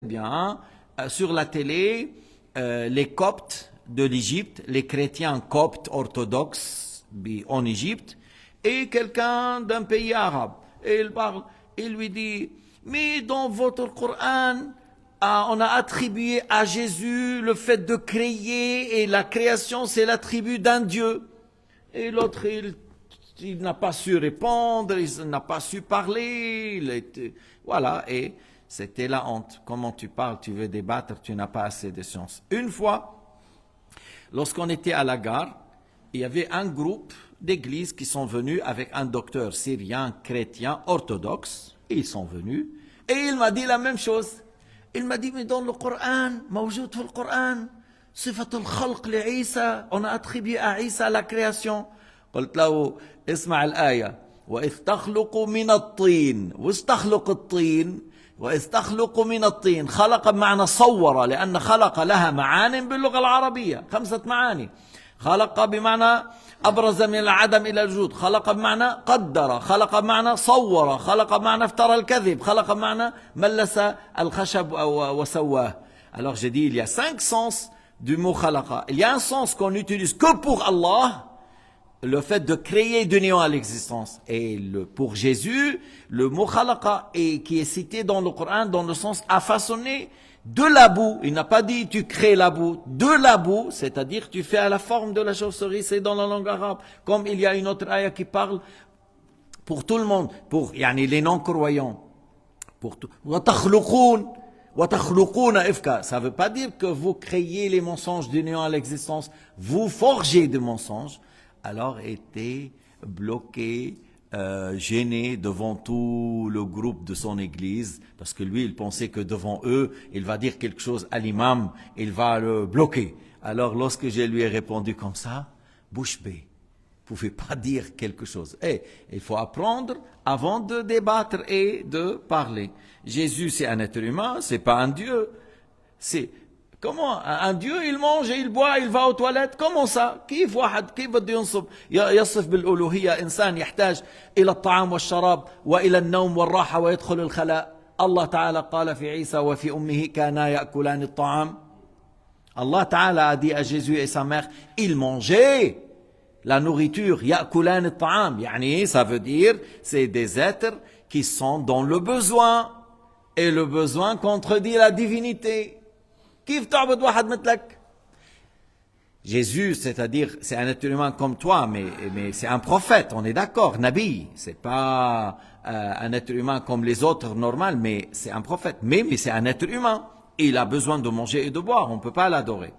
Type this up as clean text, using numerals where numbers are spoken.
bien sur la télé les Coptes de l'Égypte, les chrétiens coptes orthodoxes en Égypte, et quelqu'un d'un pays arabe. Et il parle, il lui dit, mais dans votre Coran, on a attribué à Jésus le fait de créer, et la création c'est l'attribut d'un Dieu. Et l'autre, il n'a pas su répondre, il n'a pas su parler, voilà, et c'était la honte. Comment tu parles, tu veux débattre, tu n'as pas assez de science. Une fois, lorsqu'on était à la gare, il y avait un groupe d'églises qui sont venus avec un docteur syrien, chrétien, orthodoxe, et ils sont venus, et il m'a dit la même chose. Il m'a dit, mais dans le Coran, موجود في القرآن, صفة الخلق لعيسى, on a attribué à Isa la création. قلت له اسمع الآية وإذ تخلق من الطين وإذ تخلق الطين وإذ تخلق من الطين خلق بمعنى صور لأن خلق لها معان باللغة العربية 5 معاني خلق بمعنى أبرز من العدم إلى الوجود خلق بمعنى قدر خلق بمعنى صور خلق بمعنى افترى الكذب خلق بمعنى ملس الخشب وسواه. Alors j'ai dit il y a 5 sens du mot khalaqa. Il y a un sens qu'on n'utilise que pour Allah, le fait de créer du néant à l'existence. Et pour Jésus, le mot khalaqa qui est cité dans le Coran dans le sens à façonner de la boue. Il n'a pas dit tu crées la boue, de la boue, c'est-à-dire tu fais à la forme de la chauve-souris, c'est dans la langue arabe. Comme il y a une autre ayah qui parle pour tout le monde, pour les non-croyants. Pour tout. Ça ne veut pas dire que vous créez les mensonges du néant à l'existence, vous forgez des mensonges. Alors était bloqué, gêné devant tout le groupe de son église, parce que lui il pensait que devant eux, il va dire quelque chose à l'imam, il va le bloquer. Alors lorsque je lui ai répondu comme ça, bouche bée, vous ne pouvez pas dire quelque chose. Il faut apprendre avant de débattre et de parler. Jésus c'est un être humain, c'est pas un Dieu. Comment un Dieu il mange et il boit, il va aux toilettes, comment ça؟ كيف بده ينصب يصف بالألوهية إنسان يحتاج إلى الطعام والشراب وإلى النوم والراحة ويدخل الخلاء. الله تعالى قال في عيسى وفي أمه كانا يأكلان الطعام. Allah Ta'ala a dit à Jésus et sa mère, ils mangeaient la nourriture, يأكلان الطعام. Ça veut dire c'est des êtres qui sont dans le besoin, et le besoin contredit la divinité. Jésus, c'est-à-dire, c'est un être humain comme toi, mais c'est un prophète, on est d'accord, Nabi, c'est pas un être humain comme les autres normal, mais c'est un prophète, mais c'est un être humain, et il a besoin de manger et de boire, on ne peut pas l'adorer.